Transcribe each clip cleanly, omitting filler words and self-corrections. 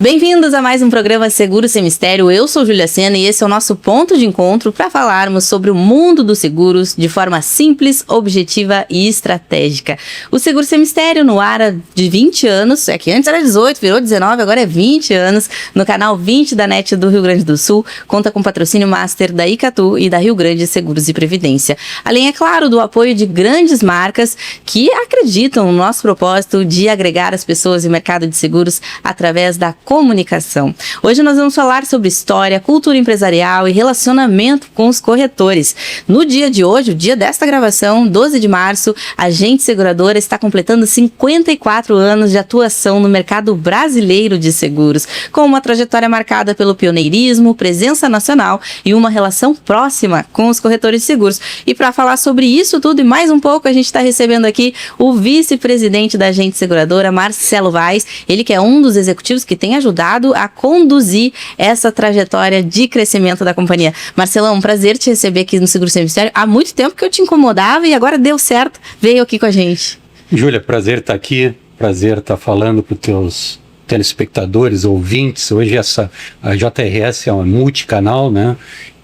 Bem-vindos a mais um programa Seguro Sem Mistério. Eu sou Júlia Sena e esse é o nosso ponto de encontro para falarmos sobre o mundo dos seguros de forma simples, objetiva e estratégica. O Seguro Sem Mistério no ar há de 20 anos, é que antes era 18, virou 19, agora é 20 anos, no canal 20 da NET do Rio Grande do Sul, conta com patrocínio master da Icatu e da Rio Grande Seguros e Previdência. Além, é claro, do apoio de grandes marcas que acreditam no nosso propósito de agregar as pessoas e mercado de seguros através da comunicação. Hoje nós vamos falar sobre história, cultura empresarial e relacionamento com os corretores. No dia de hoje, o dia desta gravação, 12 de março, a Gente Seguradora está completando 54 anos de atuação no mercado brasileiro de seguros, com uma trajetória marcada pelo pioneirismo, presença nacional e uma relação próxima com os corretores de seguros. E para falar sobre isso tudo e mais um pouco, a gente está recebendo aqui o vice-presidente da Gente Seguradora, Marcelo Vaz, ele que é um dos executivos que tem ajudado a conduzir essa trajetória de crescimento da companhia. Marcelão, um prazer te receber aqui no Seguro Sem Mistério. Há muito tempo que eu te incomodava e agora deu certo, veio aqui com a gente. Júlia, prazer estar aqui, prazer estar falando para os teus telespectadores, ouvintes. Hoje a JRS é uma multicanal, né?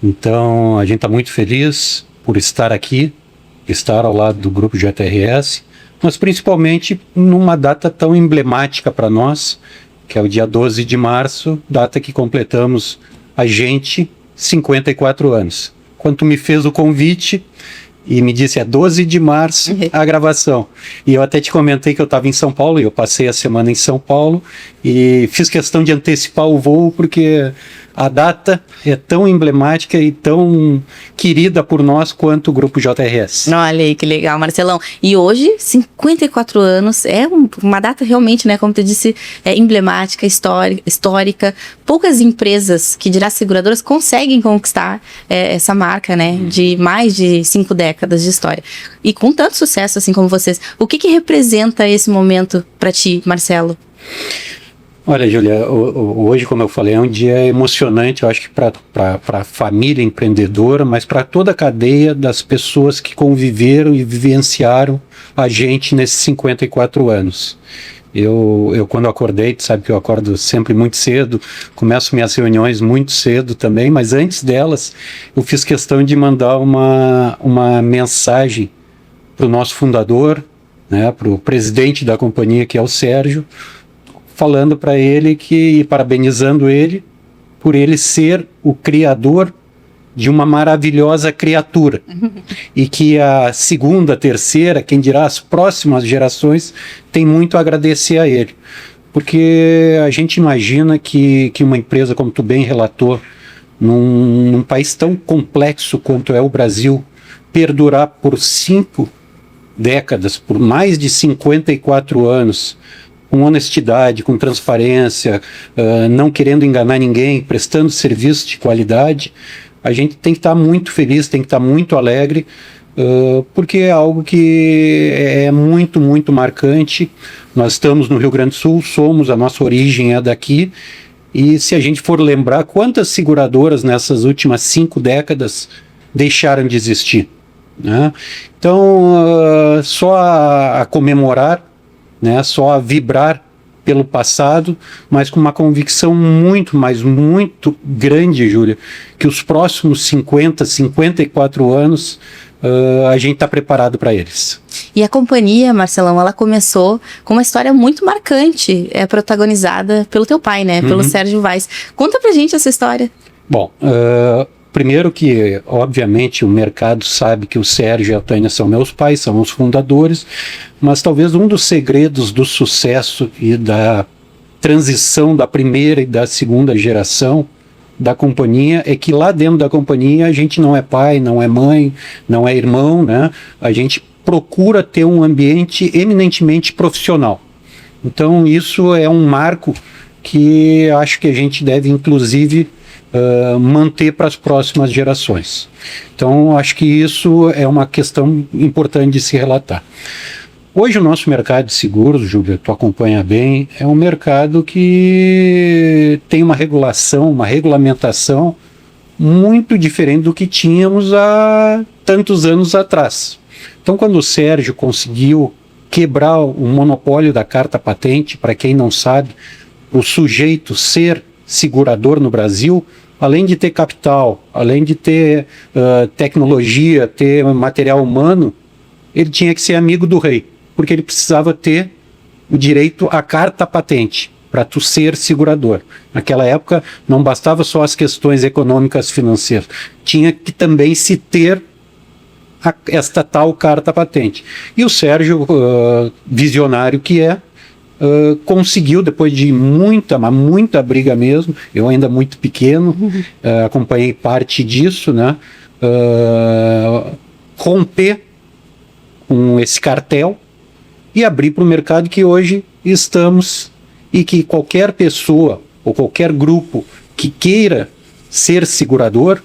Então a gente está muito feliz por estar aqui, estar ao lado do grupo JRS, mas principalmente numa data tão emblemática para nós, que é o dia 12 de março, data que completamos a gente 54 anos. Quando tu me fez o convite e me disse, é 12 de março a gravação. E eu até te comentei que eu estava em São Paulo, e eu passei a semana em São Paulo, e fiz questão de antecipar o voo, porque a data é tão emblemática e tão querida por nós quanto o Grupo JRS. Olha aí, que legal, Marcelão. E hoje, 54 anos, é uma data realmente, né, como tu disse, emblemática, histórica. Poucas empresas, que dirá seguradoras, conseguem conquistar essa marca, né, de mais de 5 décadas de história. E com tanto sucesso, assim como vocês. O que representa esse momento para ti, Marcelo? Olha, Júlia, hoje, como eu falei, é um dia emocionante, eu acho que para a família empreendedora, mas para toda a cadeia das pessoas que conviveram e vivenciaram a gente nesses 54 anos. Eu quando acordei, tu sabe que eu acordo sempre muito cedo, começo minhas reuniões muito cedo também, mas antes delas, eu fiz questão de mandar uma mensagem para o nosso fundador, né, para o presidente da companhia, que é o Sérgio, falando para ele e parabenizando ele por ele ser o criador de uma maravilhosa criatura. E que a segunda, terceira, quem dirá as próximas gerações, tem muito a agradecer a ele. Porque a gente imagina que uma empresa, como tu bem relatou, num país tão complexo quanto é o Brasil, perdurar por 5 décadas, por mais de 54 anos, com honestidade, com transparência, não querendo enganar ninguém, prestando serviço de qualidade, a gente tem que estar muito feliz, tem que estar muito alegre, porque é algo que é muito, muito marcante. Nós estamos no Rio Grande do Sul, a nossa origem é daqui, e se a gente for lembrar quantas seguradoras nessas últimas 5 décadas deixaram de existir, né? Então, só a comemorar, né, só a vibrar pelo passado, mas com uma convicção muito, mas muito grande, Júlia, que os próximos 54 anos a gente está preparado para eles. E a companhia, Marcelão, ela começou com uma história muito marcante, protagonizada pelo teu pai, né, pelo Sérgio Vaz. Conta pra gente essa história. Bom, primeiro que, obviamente, o mercado sabe que o Sérgio e a Tânia são meus pais, são os fundadores, mas talvez um dos segredos do sucesso e da transição da primeira e da segunda geração da companhia é que lá dentro da companhia a gente não é pai, não é mãe, não é irmão, né? A gente procura ter um ambiente eminentemente profissional. Então isso é um marco que acho que a gente deve, inclusive, manter para as próximas gerações. Então, acho que isso é uma questão importante de se relatar. Hoje, o nosso mercado de seguros, Júlia, tu acompanha bem, é um mercado que tem uma regulação, uma regulamentação muito diferente do que tínhamos há tantos anos atrás. Então, quando o Sérgio conseguiu quebrar o monopólio da carta patente, para quem não sabe, o sujeito ser segurador no Brasil, além de ter capital, além de ter tecnologia, ter material humano, ele tinha que ser amigo do rei, porque ele precisava ter o direito à carta patente para tu ser segurador. Naquela época não bastava só as questões econômicas financeiras, tinha que também se ter esta tal carta patente. E o Sérgio, visionário que é, conseguiu, depois de muita briga mesmo, eu ainda muito pequeno, acompanhei parte disso, né, romper com esse cartel e abrir para o mercado que hoje estamos, e que qualquer pessoa ou qualquer grupo que queira ser segurador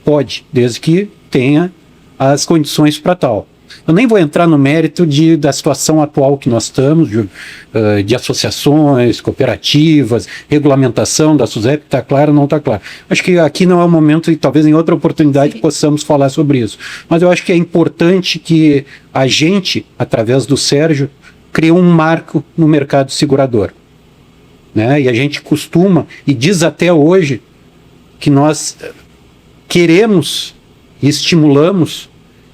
pode, desde que tenha as condições para tal. Eu nem vou entrar no mérito da situação atual que nós estamos, de associações, cooperativas, regulamentação da SUSEP, está claro ou não está claro. Acho que aqui não é o momento e talvez em outra oportunidade possamos falar sobre isso. Mas eu acho que é importante que a gente, através do Sérgio, crie um marco no mercado segurador. Né? E a gente costuma, e diz até hoje, que nós queremos e estimulamos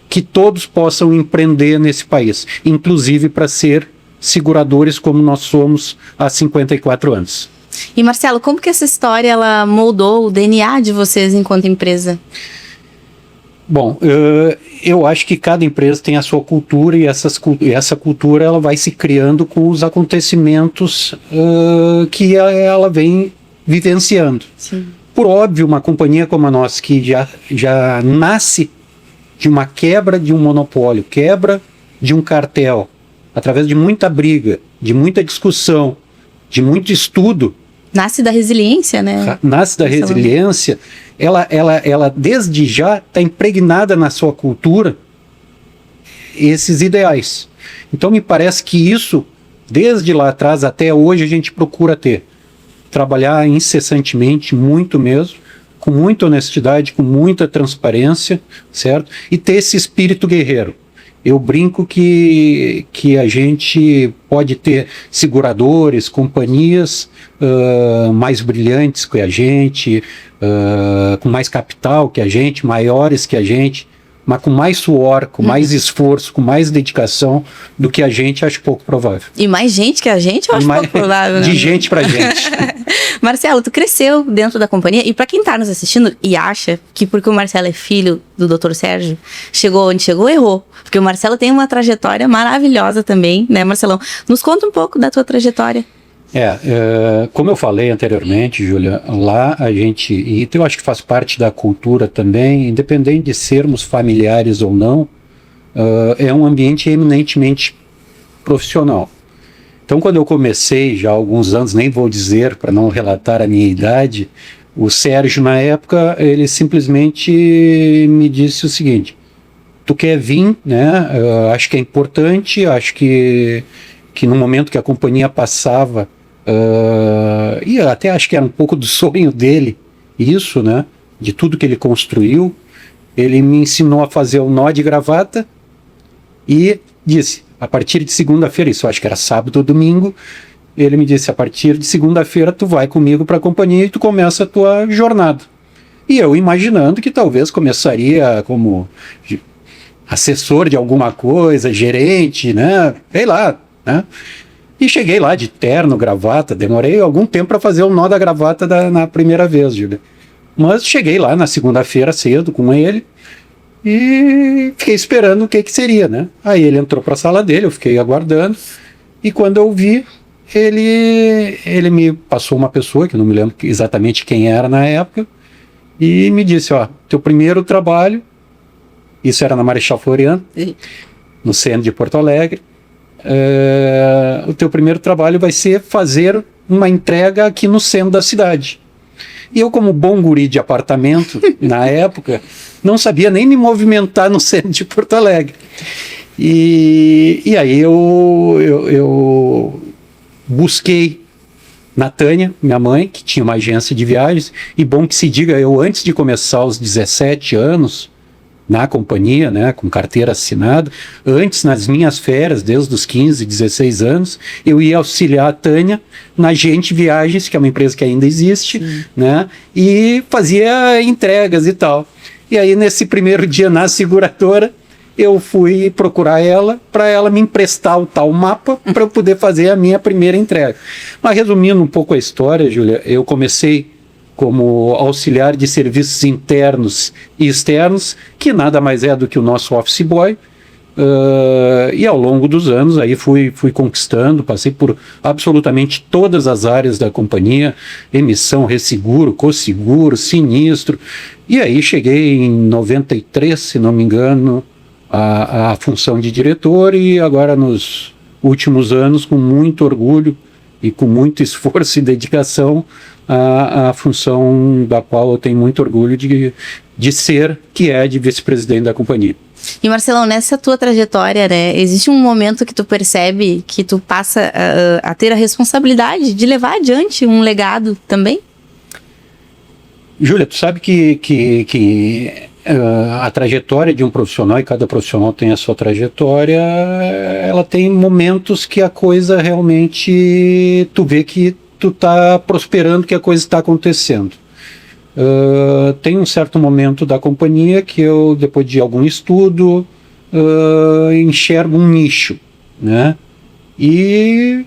que todos possam empreender nesse país, inclusive para ser seguradores como nós somos há 54 anos. E Marcelo, como que essa história ela moldou o DNA de vocês enquanto empresa? Bom, eu acho que cada empresa tem a sua cultura e essa cultura ela vai se criando com os acontecimentos que ela vem vivenciando. Sim. Por óbvio, uma companhia como a nossa, que já nasce de uma quebra de um monopólio, quebra de um cartel, através de muita briga, de muita discussão, de muito estudo. Nasce da resiliência, né? Nasce da resiliência. Ela desde já está impregnada na sua cultura esses ideais. Então me parece que isso, desde lá atrás até hoje, a gente procura ter. Trabalhar incessantemente, muito mesmo, com muita honestidade, com muita transparência, certo? E ter esse espírito guerreiro. Eu brinco que a gente pode ter seguradores, companhias mais brilhantes que a gente, com mais capital que a gente, maiores que a gente, mas com mais suor, com mais esforço, com mais dedicação do que a gente, acho pouco provável. E mais gente que a gente, eu acho pouco provável. Né? De gente pra gente. Marcelo, tu cresceu dentro da companhia, e para quem tá nos assistindo e acha que porque o Marcelo é filho do Dr. Sérgio, chegou onde chegou, errou. Porque o Marcelo tem uma trajetória maravilhosa também, né, Marcelão? Nos conta um pouco da tua trajetória. Como eu falei anteriormente, Júlia, lá a gente, e eu acho que faz parte da cultura também, independente de sermos familiares ou não, é um ambiente eminentemente profissional. Então, quando eu comecei, já há alguns anos, nem vou dizer para não relatar a minha idade, o Sérgio, na época, ele simplesmente me disse o seguinte: tu quer vir, né? Acho que é importante, acho que no momento que a companhia passava, e até acho que era um pouco do sonho dele, isso, né? De tudo que ele construiu, ele me ensinou a fazer o nó de gravata e disse: a partir de segunda-feira, isso acho que era sábado ou domingo, ele me disse: a partir de segunda-feira tu vai comigo para a companhia e tu começa a tua jornada. E eu imaginando que talvez começaria como assessor de alguma coisa, gerente, né? Sei lá, né? E cheguei lá de terno, gravata, demorei algum tempo para fazer o nó da gravata na primeira vez, Júlia. Mas cheguei lá na segunda-feira cedo com ele e fiquei esperando o que seria, né? Aí ele entrou para a sala dele, eu fiquei aguardando, e quando eu vi, ele me passou uma pessoa, que eu não me lembro exatamente quem era na época, e me disse: ó, teu primeiro trabalho, isso era na Marechal Floriano, no centro de Porto Alegre, o teu primeiro trabalho vai ser fazer uma entrega aqui no centro da cidade. E eu, como bom guri de apartamento, na época, não sabia nem me movimentar no centro de Porto Alegre. E aí eu busquei na Tânia, minha mãe, que tinha uma agência de viagens, e bom que se diga, eu antes de começar aos 17 anos, na companhia, né, com carteira assinada. Antes, nas minhas férias, desde os 15, 16 anos, eu ia auxiliar a Tânia na Gente Viagens, que é uma empresa que ainda existe, né, e fazia entregas e tal. E aí, nesse primeiro dia na seguradora, eu fui procurar ela para ela me emprestar o tal mapa para eu poder fazer a minha primeira entrega. Mas resumindo um pouco a história, Júlia, eu comecei como auxiliar de serviços internos e externos, que nada mais é do que o nosso office boy, e ao longo dos anos aí fui conquistando, passei por absolutamente todas as áreas da companhia, emissão, resseguro, cosseguro, sinistro, e aí cheguei em 93, se não me engano, a função de diretor, e agora nos últimos anos, com muito orgulho e com muito esforço e dedicação, a função da qual eu tenho muito orgulho de ser, que é de vice-presidente da companhia. E Marcelão, nessa tua trajetória, né, existe um momento que tu percebe que tu passa a ter a responsabilidade de levar adiante um legado também? Júlia, tu sabe que a trajetória de um profissional, e cada profissional tem a sua trajetória, ela tem momentos que a coisa realmente, tu vê que tu tá prosperando, que a coisa está acontecendo. Tem um certo momento da companhia que eu, depois de algum estudo, enxergo um nicho, né? E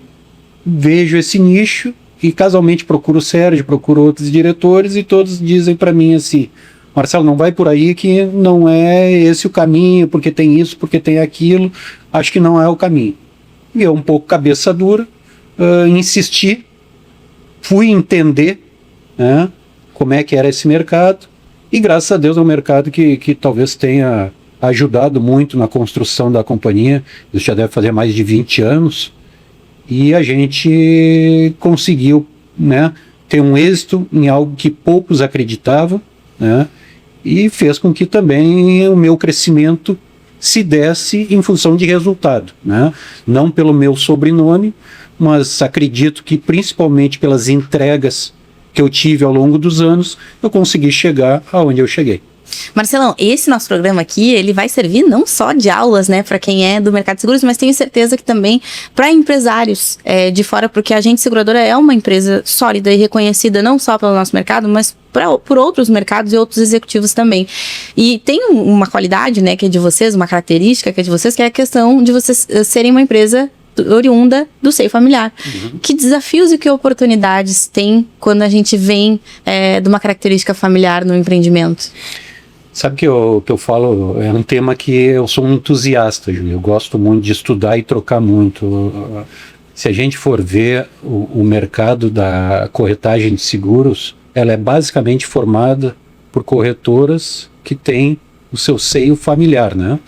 vejo esse nicho e casualmente procuro o Sérgio, procuro outros diretores, e todos dizem para mim assim: Marcelo, não vai por aí, que não é esse o caminho, porque tem isso, porque tem aquilo, acho que não é o caminho. E eu, um pouco cabeça dura, insisti, fui entender, né, como é que era esse mercado, e graças a Deus é um mercado que talvez tenha ajudado muito na construção da companhia. Isso já deve fazer mais de 20 anos, e a gente conseguiu, né, ter um êxito em algo que poucos acreditavam, né, e fez com que também o meu crescimento se desse em função de resultado, né? Não pelo meu sobrenome, mas acredito que principalmente pelas entregas que eu tive ao longo dos anos, eu consegui chegar aonde eu cheguei. Marcelão, esse nosso programa aqui, ele vai servir não só de aulas, né, para quem é do mercado de seguros, mas tenho certeza que também para empresários de fora, porque a Agente Seguradora é uma empresa sólida e reconhecida não só pelo nosso mercado, mas por outros mercados e outros executivos também. E tem uma qualidade, né, que é de vocês, uma característica que é de vocês, que é a questão de vocês serem uma empresa oriunda do seio familiar. Que desafios e que oportunidades tem quando a gente vem de uma característica familiar no empreendimento? Sabe que o que eu falo é um tema que eu sou um entusiasta, Júlio. Eu gosto muito de estudar e trocar muito. Se a gente for ver o mercado da corretagem de seguros, ela é basicamente formada por corretoras que têm o seu seio familiar, né?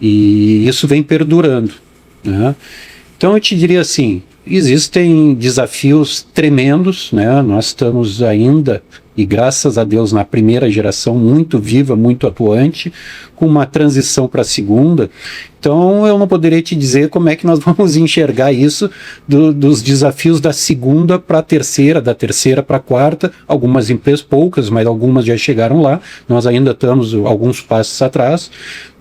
E isso vem perdurando, né? Então eu te diria assim, existem desafios tremendos, né? Nós estamos ainda, e graças a Deus, na primeira geração, muito viva, muito atuante, com uma transição para a segunda. Então eu não poderia te dizer como é que nós vamos enxergar isso dos desafios da segunda para a terceira, da terceira para a quarta. Algumas empresas, poucas, mas algumas já chegaram lá. Nós ainda estamos alguns passos atrás.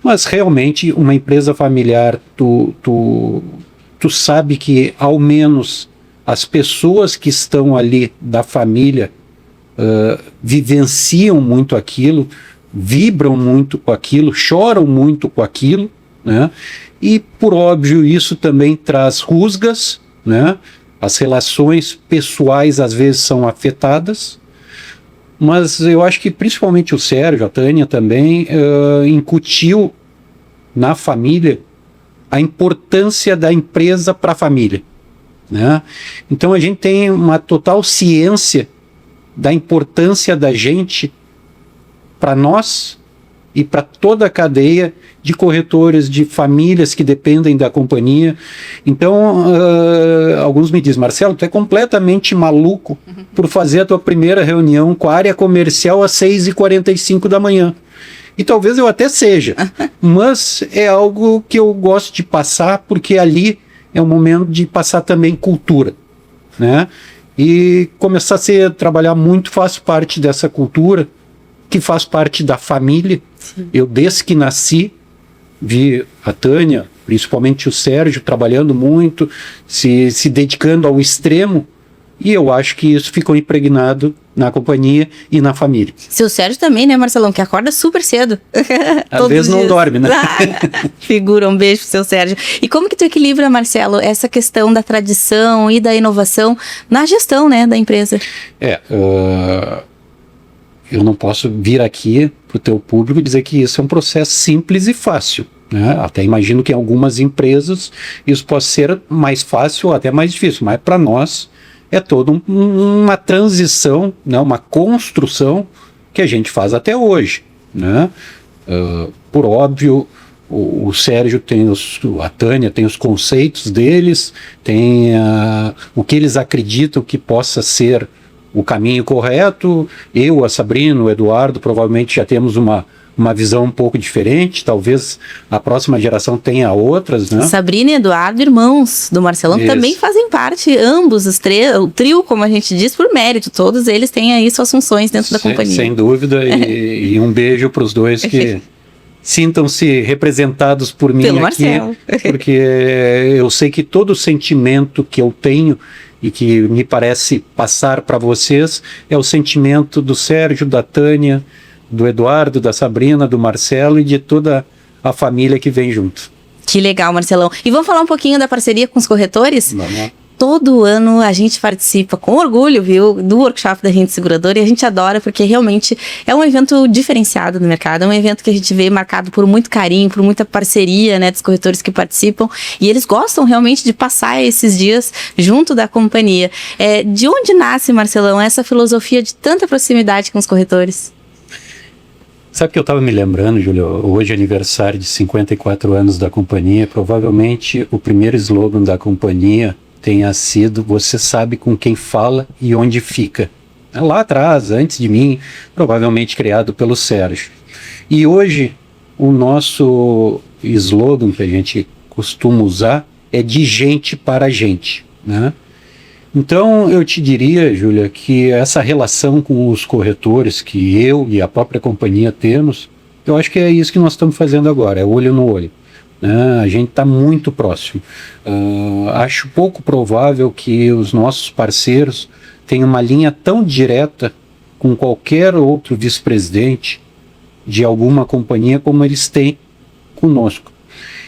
Mas realmente uma empresa familiar, tu sabe que ao menos as pessoas que estão ali da família vivenciam muito aquilo, vibram muito com aquilo, choram muito com aquilo, né? E por óbvio isso também traz rusgas, né? As relações pessoais às vezes são afetadas, mas eu acho que principalmente o Sérgio, a Tânia também, incutiu na família a importância da empresa para a família, né? Então a gente tem uma total ciência da importância da gente para nós e para toda a cadeia de corretores, de famílias que dependem da companhia. Então, alguns me dizem: Marcelo, tu é completamente maluco por fazer a tua primeira reunião com a área comercial às 6h45 da manhã. E talvez eu até seja, mas é algo que eu gosto de passar, porque ali é um momento de passar também cultura, né? E começar a trabalhar muito, faço parte dessa cultura, que faz parte da família. Sim. Eu, desde que nasci, vi a Tânia, principalmente o Sérgio, trabalhando muito, se dedicando ao extremo, e eu acho que isso ficou impregnado na companhia e na família. Seu Sérgio também, né, Marcelão, que acorda super cedo. Às vezes não dorme, né? Figura, um beijo pro seu Sérgio. E como que tu equilibra, Marcelo, essa questão da tradição e da inovação na gestão, né, da empresa? Eu não posso vir aqui pro teu público e dizer que isso é um processo simples e fácil, né? Até imagino que em algumas empresas isso possa ser mais fácil ou até mais difícil, mas para nós é toda uma transição, né, uma construção que a gente faz até hoje, né? Por óbvio, o Sérgio tem a Tânia tem os conceitos deles, tem o que eles acreditam que possa ser o caminho correto. Eu, a Sabrina, o Eduardo, provavelmente já temos uma visão um pouco diferente, talvez a próxima geração tenha outras, né? Sabrina e Eduardo, irmãos do Marcelão, que também fazem parte, ambos, o trio, como a gente diz, por mérito, todos eles têm aí suas funções dentro da companhia. Sem dúvida, e um beijo para os dois que sintam-se representados por mim pelo aqui, Marcelo. Porque eu sei que todo o sentimento que eu tenho e que me parece passar para vocês é o sentimento do Sérgio, da Tânia, do Eduardo, da Sabrina, do Marcelo e de toda a família que vem junto. Que legal, Marcelão. E vamos falar um pouquinho da parceria com os corretores? Vamos. Todo ano a gente participa com orgulho, viu, do workshop da Rede Seguradora, e a gente adora porque realmente é um evento diferenciado no mercado, é um evento que a gente vê marcado por muito carinho, por muita parceria, né, dos corretores que participam, e eles gostam realmente de passar esses dias junto da companhia. De onde nasce, Marcelão, essa filosofia de tanta proximidade com os corretores? Sabe que eu estava me lembrando, Júlio, hoje é aniversário de 54 anos da companhia, provavelmente o primeiro slogan da companhia tenha sido "Você sabe com quem fala e onde fica". Lá atrás, antes de mim, provavelmente criado pelo Sérgio. E hoje o nosso slogan que a gente costuma usar é "de gente para gente", né? Então eu te diria, Júlia, que essa relação com os corretores que eu e a própria companhia temos, eu acho que é isso que nós estamos fazendo agora, é olho no olho. A gente está muito próximo. Acho pouco provável que os nossos parceiros tenham uma linha tão direta com qualquer outro vice-presidente de alguma companhia como eles têm conosco.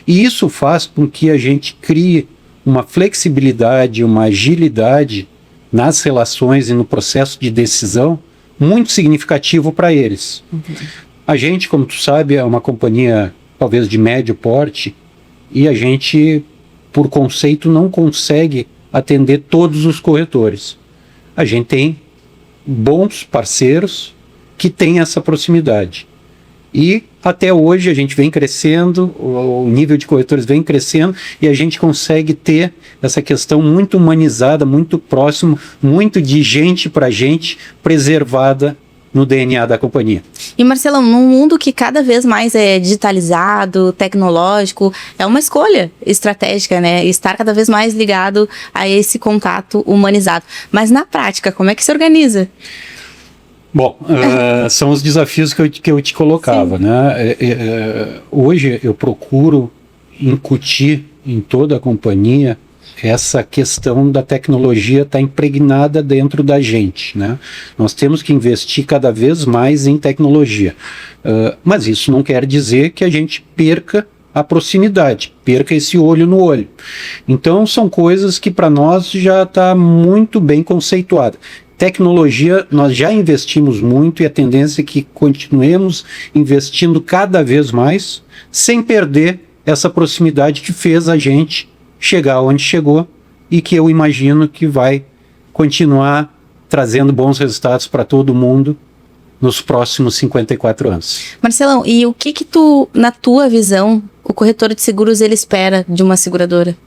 E isso faz com que a gente crie uma flexibilidade, uma agilidade nas relações e no processo de decisão muito significativo para eles. Uhum. A gente, como tu sabe, é uma companhia talvez de médio porte, e a gente, por conceito, não consegue atender todos os corretores. A gente tem bons parceiros que têm essa proximidade. E até hoje a gente vem crescendo, o nível de corretores vem crescendo, e a gente consegue ter essa questão muito humanizada, muito próximo, muito de gente para gente, preservada no DNA da companhia. E Marcelão, num mundo que cada vez mais é digitalizado, tecnológico, é uma escolha estratégica, né? Estar cada vez mais ligado a esse contato humanizado. Mas na prática, como é que se organiza? Bom, são os desafios que eu te colocava, sim, né? Hoje eu procuro incutir em toda a companhia essa questão da tecnologia estar impregnada dentro da gente, né? Nós temos que investir cada vez mais em tecnologia, mas isso não quer dizer que a gente perca a proximidade, perca esse olho no olho. Então são coisas que para nós já está muito bem conceituada. Tecnologia, nós já investimos muito, e a tendência é que continuemos investindo cada vez mais, sem perder essa proximidade que fez a gente chegar onde chegou, e que eu imagino que vai continuar trazendo bons resultados para todo mundo nos próximos 54 anos. Marcelão, e o que tu, na tua visão, o corretor de seguros ele espera de uma seguradora?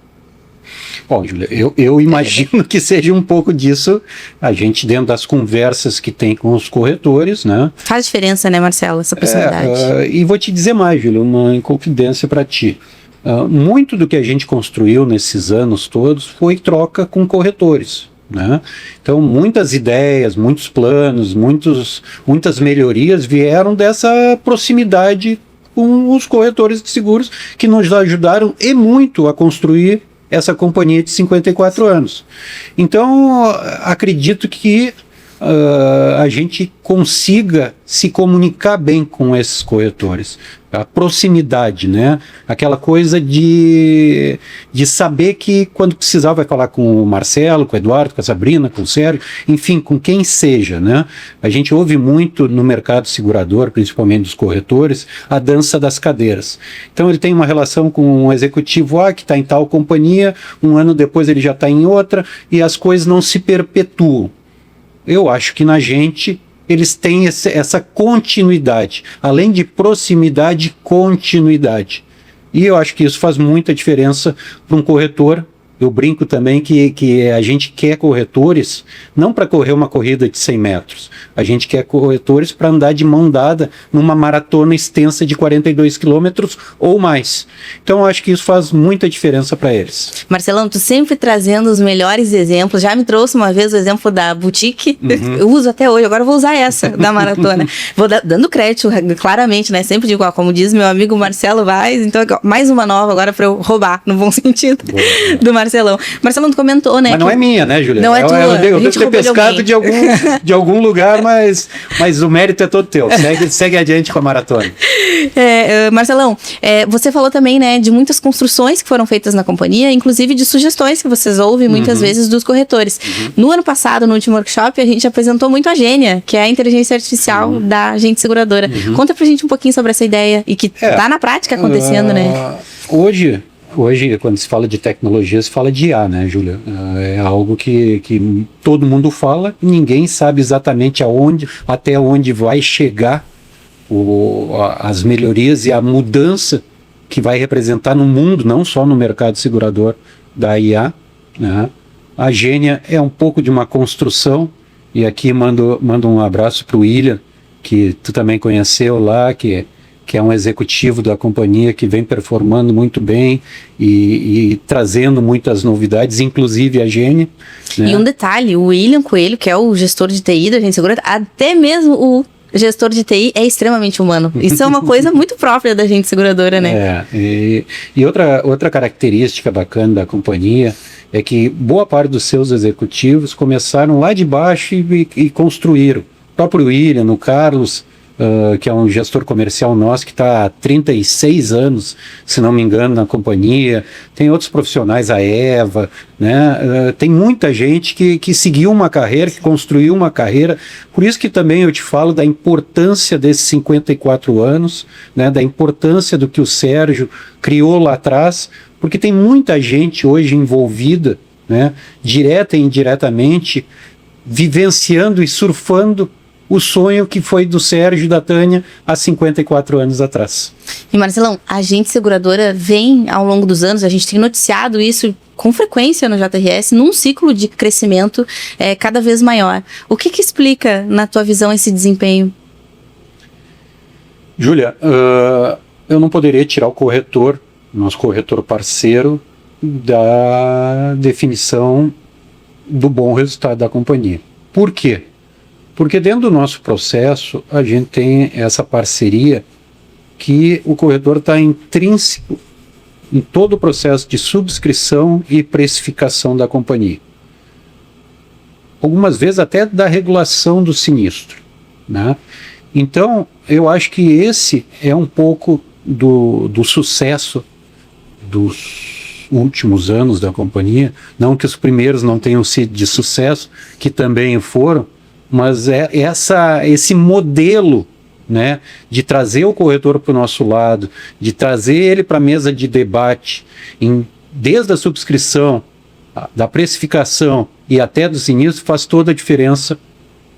Bom, Júlia, eu imagino que seja um pouco disso, a gente dentro das conversas que tem com os corretores, né? Faz diferença, né, Marcelo, essa proximidade. E vou te dizer mais, Júlia, uma inconfidência para ti. Muito do que a gente construiu nesses anos todos foi troca com corretores. né? Então, muitas ideias, muitos planos, muitas melhorias vieram dessa proximidade com os corretores de seguros, que nos ajudaram e muito a construir essa companhia de 54 anos. Então, acredito que a gente consiga se comunicar bem com esses corretores. A proximidade, né? Aquela coisa de saber que quando precisar vai falar com o Marcelo, com o Eduardo, com a Sabrina, com o Sérgio, enfim, com quem seja, né? A gente ouve muito no mercado segurador, principalmente dos corretores, a dança das cadeiras. Então ele tem uma relação com um executivo A que está em tal companhia, um ano depois ele já está em outra, e as coisas não se perpetuam. Eu acho que na gente eles têm essa continuidade, além de proximidade, continuidade. E eu acho que isso faz muita diferença para um corretor. Eu brinco também que a gente quer corretores não para correr uma corrida de 100 metros. A gente quer corretores para andar de mão dada numa maratona extensa de 42 quilômetros ou mais. Então, eu acho que isso faz muita diferença para eles. Marcelão, tu sempre trazendo os melhores exemplos. Já me trouxe uma vez o exemplo da boutique. Eu uso até hoje. Agora eu vou usar essa da maratona. Vou dando crédito, claramente, né? Sempre digo, como diz meu amigo Marcelo Vaz, então mais uma nova agora para eu roubar, no bom sentido, do Marcelão. Marcelão, tu comentou, né? Mas não é minha, né, Juliana? Não é tua. Eu devo ter pescado de algum lugar, mas o mérito é todo teu. Segue adiante com a maratona. Marcelão, você falou também, né, de muitas construções que foram feitas na companhia, inclusive de sugestões que vocês ouvem muitas vezes dos corretores. No ano passado, no último workshop, a gente apresentou muito a Gênia, que é a inteligência artificial da agente seguradora. Conta pra gente um pouquinho sobre essa ideia e que tá na prática acontecendo, né? Hoje, quando se fala de tecnologia, se fala de IA, né, Júlia? É algo que todo mundo fala, ninguém sabe exatamente até onde vai chegar as melhorias e a mudança que vai representar no mundo, não só no mercado segurador da IA, né? A Gênia é um pouco de uma construção, e aqui mando um abraço para o William, que tu também conheceu lá, que é um executivo da companhia que vem performando muito bem e trazendo muitas novidades, inclusive a Gênia, né? E um detalhe, o William Coelho, que é o gestor de TI da Agente Seguradora, até mesmo o gestor de TI é extremamente humano. Isso é uma coisa muito própria da Agente Seguradora, né? E outra característica bacana da companhia é que boa parte dos seus executivos começaram lá de baixo e construíram. O próprio William, o Carlos, que é um gestor comercial nosso que está há 36 anos, se não me engano, na companhia. Tem outros profissionais, a Eva, né? Tem muita gente que seguiu uma carreira, que construiu uma carreira. Por isso que também eu te falo da importância desses 54 anos, né? Da importância do que o Sérgio criou lá atrás, porque tem muita gente hoje envolvida, né? Direta e indiretamente, vivenciando e surfando o sonho que foi do Sérgio e da Tânia há 54 anos atrás. E Marcelão, a agente seguradora vem ao longo dos anos, a gente tem noticiado isso com frequência no JRS, num ciclo de crescimento cada vez maior. O que explica, na tua visão, esse desempenho? Júlia, eu não poderia tirar o corretor, nosso corretor parceiro, da definição do bom resultado da companhia. Por quê? Porque dentro do nosso processo, a gente tem essa parceria que o corretor está intrínseco em todo o processo de subscrição e precificação da companhia. Algumas vezes até da regulação do sinistro, né? Então, eu acho que esse é um pouco do sucesso dos últimos anos da companhia. Não que os primeiros não tenham sido de sucesso, que também foram, mas esse modelo, né, de trazer o corretor para o nosso lado, de trazer ele para a mesa de debate, desde a subscrição, da precificação e até do sinistro, faz toda a diferença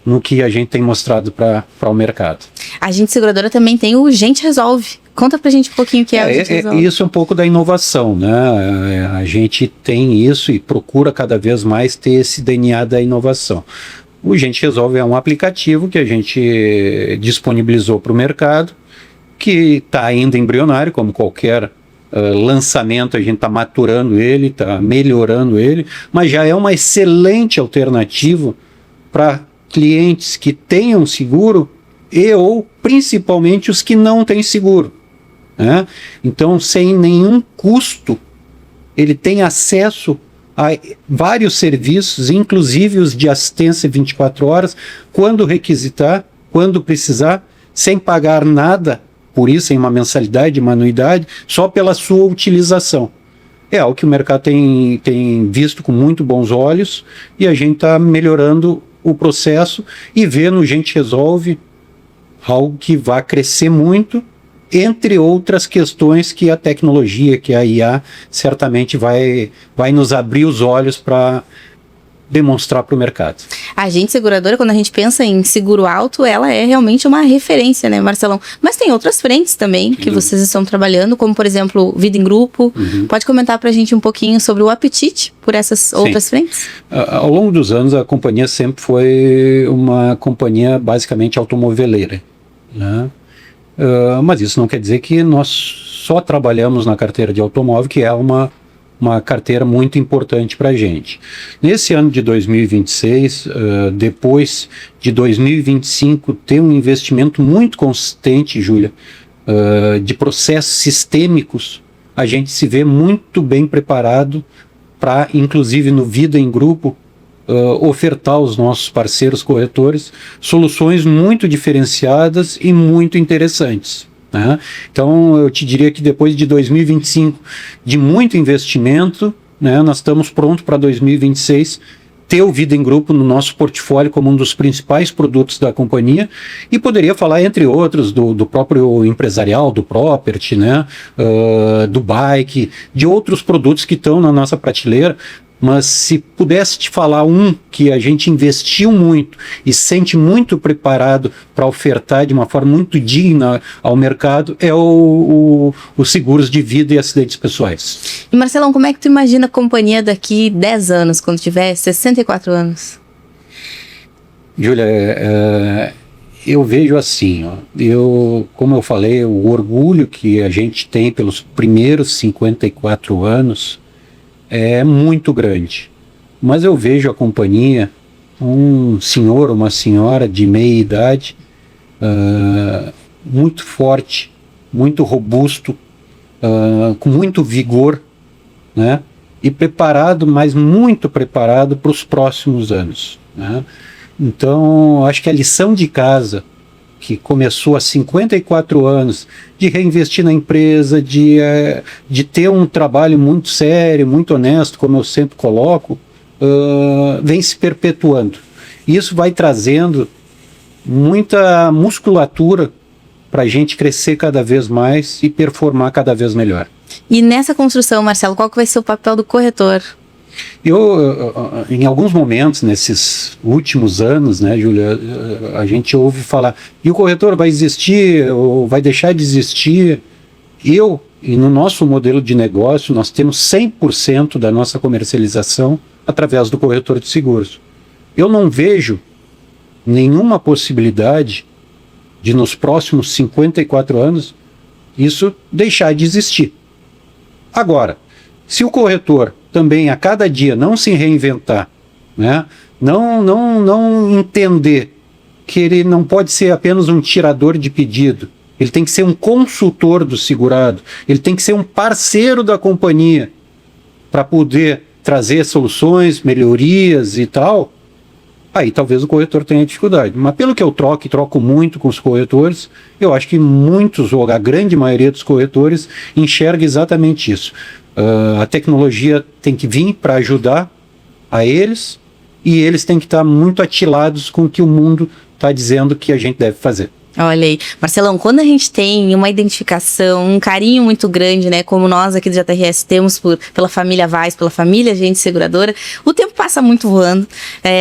no que a gente tem mostrado para o mercado. A agente seguradora também tem o Gente Resolve. Conta pra gente um pouquinho o que é o Gente Resolve. Isso é um pouco da inovação, né? A gente tem isso e procura cada vez mais ter esse DNA da inovação. O Gente Resolve é um aplicativo que a gente disponibilizou para o mercado, que está ainda embrionário, como qualquer lançamento, a gente está maturando ele, está melhorando ele, mas já é uma excelente alternativa para clientes que tenham seguro e ou principalmente os que não têm seguro, né? Então, sem nenhum custo, ele tem acesso a vários serviços, inclusive os de assistência 24 horas, quando requisitar, quando precisar, sem pagar nada por isso, em uma mensalidade, uma anuidade, só pela sua utilização. É algo que o mercado tem visto com muito bons olhos e a gente está melhorando o processo e vendo, a gente resolve algo que vai crescer muito, entre outras questões que a tecnologia, que a IA, certamente vai nos abrir os olhos para demonstrar para o mercado. A agente seguradora, quando a gente pensa em seguro alto, ela é realmente uma referência, né, Marcelão? Mas tem outras frentes também que vocês estão trabalhando, como, por exemplo, vida em grupo. Pode comentar para a gente um pouquinho sobre o apetite por essas outras frentes? Ao longo dos anos, a companhia sempre foi uma companhia basicamente automoveleira, né? Mas isso não quer dizer que nós só trabalhamos na carteira de automóvel, que é uma carteira muito importante para a gente. Nesse ano de 2026, depois de 2025, ter um investimento muito consistente, Júlia, de processos sistêmicos, a gente se vê muito bem preparado para, inclusive no Vida em Grupo, ofertar aos nossos parceiros corretores soluções muito diferenciadas e muito interessantes, né? Então, eu te diria que depois de 2025, de muito investimento, né, nós estamos prontos para 2026 ter o Vida em Grupo no nosso portfólio como um dos principais produtos da companhia, e poderia falar, entre outros, do próprio empresarial, do property, né, do bike, de outros produtos que estão na nossa prateleira. Mas se pudesse te falar um que a gente investiu muito e se sente muito preparado para ofertar de uma forma muito digna ao mercado, é os seguros de vida e acidentes pessoais. E Marcelão, como é que tu imagina a companhia daqui 10 anos, quando tiver 64 anos? Júlia, eu vejo assim, como eu falei, o orgulho que a gente tem pelos primeiros 54 anos é muito grande, mas eu vejo a companhia, um senhor, uma senhora de meia idade, muito forte, muito robusto, com muito vigor, né? E preparado, mas muito preparado para os próximos anos, né? Então, acho que a lição de casa, que começou há 54 anos, de reinvestir na empresa, de ter um trabalho muito sério, muito honesto, como eu sempre coloco, vem se perpetuando. Isso vai trazendo muita musculatura para a gente crescer cada vez mais e performar cada vez melhor. E nessa construção, Marcelo, qual que vai ser o papel do corretor? Em alguns momentos, nesses últimos anos, né, Júlia, a gente ouve falar, e o corretor vai existir ou vai deixar de existir? E no nosso modelo de negócio, nós temos 100% da nossa comercialização através do corretor de seguros. Eu não vejo nenhuma possibilidade de, nos próximos 54 anos, isso deixar de existir. Agora, se o corretor também a cada dia não se reinventar, né? não entender que ele não pode ser apenas um tirador de pedido, ele tem que ser um consultor do segurado, ele tem que ser um parceiro da companhia para poder trazer soluções, melhorias e tal, aí talvez o corretor tenha dificuldade. Mas pelo que eu troco muito com os corretores, eu acho que muitos, ou a grande maioria dos corretores, enxerga exatamente isso. A tecnologia tem que vir para ajudar a eles, e eles têm que estar muito atilados com o que o mundo está dizendo que a gente deve fazer. Olha aí, Marcelão, quando a gente tem uma identificação, um carinho muito grande, né, como nós aqui do JRS temos pela família Vaz, pela família Agente Seguradora, o tempo passa muito voando.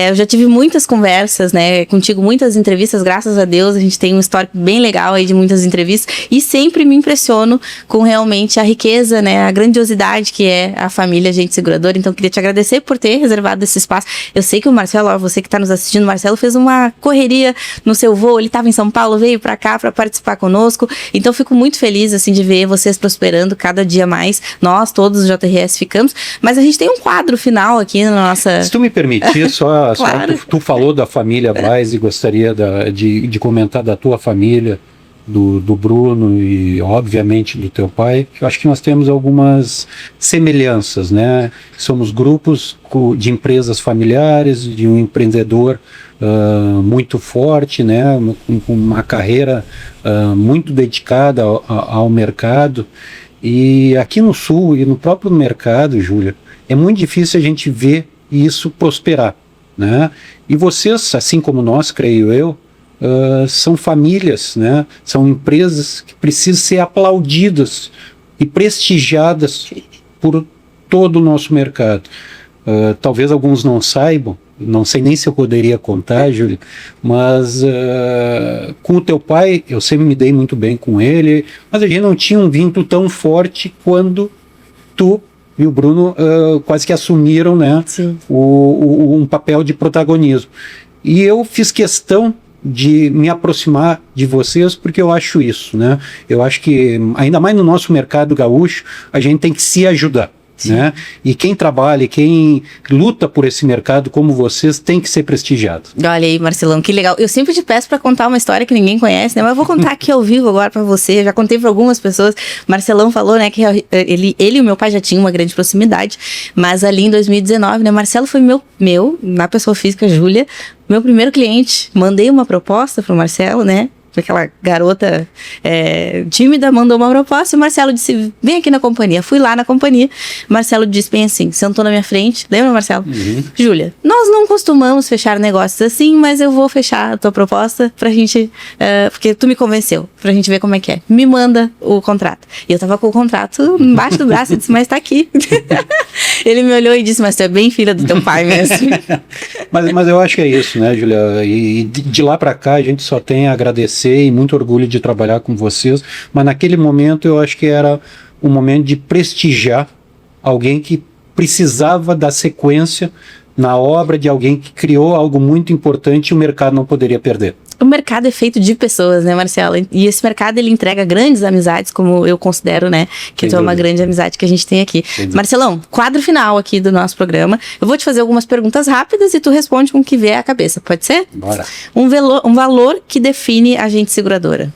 Eu já tive muitas conversas, né, contigo, muitas entrevistas, graças a Deus, a gente tem um histórico bem legal aí de muitas entrevistas, e sempre me impressiono com realmente a riqueza, né, a grandiosidade que é a família Agente Seguradora. Então, queria te agradecer por ter reservado esse espaço. Eu sei que o Marcelo, você que está nos assistindo, o Marcelo fez uma correria no seu voo, ele estava em São Paulo, veio veio para cá para participar conosco. Então, fico muito feliz, assim, de ver vocês prosperando cada dia mais. Nós, todos os JRS, ficamos. Mas a gente tem um quadro final aqui na nossa... Se tu me permitir, Claro. tu falou da família Vaz e gostaria de comentar da tua família, do Bruno e, obviamente, do teu pai. Eu acho que nós temos algumas semelhanças, né? Somos grupos de empresas familiares, de um empreendedor muito forte, né? Com uma carreira muito dedicada ao mercado. E aqui no Sul e no próprio mercado, Júlia, é muito difícil a gente ver isso prosperar, né? E vocês, assim como nós, creio eu, são famílias, né? São empresas que precisam ser aplaudidas e prestigiadas por todo o nosso mercado. Talvez alguns não saibam, não sei nem se eu poderia contar, Júlia, mas com o teu pai, eu sempre me dei muito bem com ele, mas a gente não tinha um vínculo tão forte quando tu e o Bruno quase que assumiram, né, um papel de protagonismo. E eu fiz questão de me aproximar de vocês, porque eu acho isso, né? Eu acho que, ainda mais no nosso mercado gaúcho, a gente tem que se ajudar, né? E quem trabalha, quem luta por esse mercado como vocês, tem que ser prestigiado. Olha aí, Marcelão, que legal. Eu sempre te peço para contar uma história que ninguém conhece, né? Mas eu vou contar aqui ao vivo agora para você. Eu já contei para algumas pessoas. Marcelão falou, né, que ele e o meu pai já tinham uma grande proximidade, mas ali em 2019, né, Marcelo foi na pessoa física, Júlia, meu primeiro cliente. Mandei uma proposta pro Marcelo, né? Aquela garota tímida mandou uma proposta e o Marcelo disse, vem aqui na companhia. Fui lá na companhia, Marcelo disse bem assim, sentou na minha frente, lembra, Marcelo? Júlia, nós não costumamos fechar negócios assim, mas eu vou fechar a tua proposta pra gente, porque tu me convenceu, pra gente ver como é que é. Me manda o contrato. E eu tava com o contrato embaixo do braço e disse, mas tá aqui. Ele me olhou e disse, mas tu é bem filha do teu pai mesmo. mas eu acho que é isso, né, Júlia? E de lá pra cá a gente só tem a agradecer e muito orgulho de trabalhar com vocês, mas naquele momento eu acho que era um momento de prestigiar alguém que precisava da sequência na obra de alguém que criou algo muito importante e o mercado não poderia perder. O mercado é feito de pessoas, né, Marcelo? E esse mercado, ele entrega grandes amizades, como eu considero, né? Que tu é uma grande amizade que a gente tem aqui. Marcelão, quadro final aqui do nosso programa. Eu vou te fazer algumas perguntas rápidas e tu responde com o que vier à cabeça. Pode ser? Bora. Um valor que define a agente seguradora.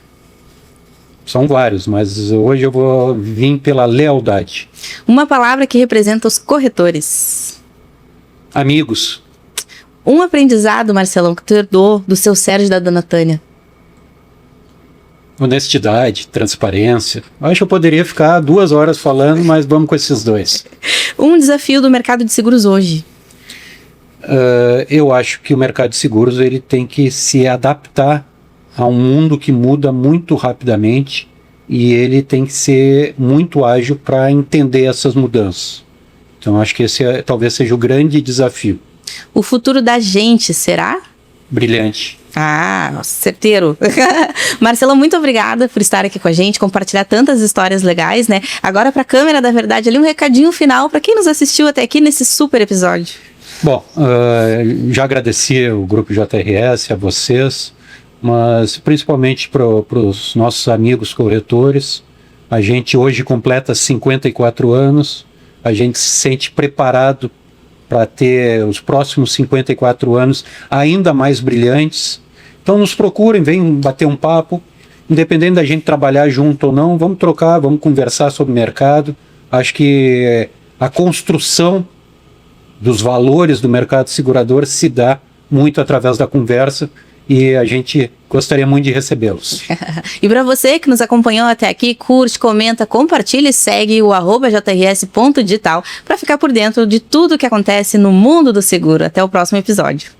São vários, mas hoje eu vou vir pela lealdade. Uma palavra que representa os corretores. Amigos. Um aprendizado, Marcelão, que tu herdou do seu Sérgio e da dona Tânia. Honestidade, transparência. Acho que eu poderia ficar 2 horas falando, mas vamos com esses dois. Um desafio do mercado de seguros hoje. Eu acho que o mercado de seguros ele tem que se adaptar a um mundo que muda muito rapidamente e ele tem que ser muito ágil para entender essas mudanças. Então acho que esse talvez seja o grande desafio. O futuro da gente será? Brilhante. Ah, certeiro. Marcelo, muito obrigada por estar aqui com a gente, compartilhar tantas histórias legais, né? Agora para a câmera da verdade ali, um recadinho final para quem nos assistiu até aqui nesse super episódio. Bom, já agradeci o Grupo JRS, a vocês, mas principalmente para os nossos amigos corretores. A gente hoje completa 54 anos, a gente se sente preparado para ter os próximos 54 anos ainda mais brilhantes. Então nos procurem, venham bater um papo, independente da gente trabalhar junto ou não, vamos trocar, vamos conversar sobre o mercado. Acho que a construção dos valores do mercado segurador se dá muito através da conversa e a gente gostaria muito de recebê-los. E para você que nos acompanhou até aqui, curte, comenta, compartilha e segue o @jrs.digital para ficar por dentro de tudo que acontece no mundo do seguro. Até o próximo episódio.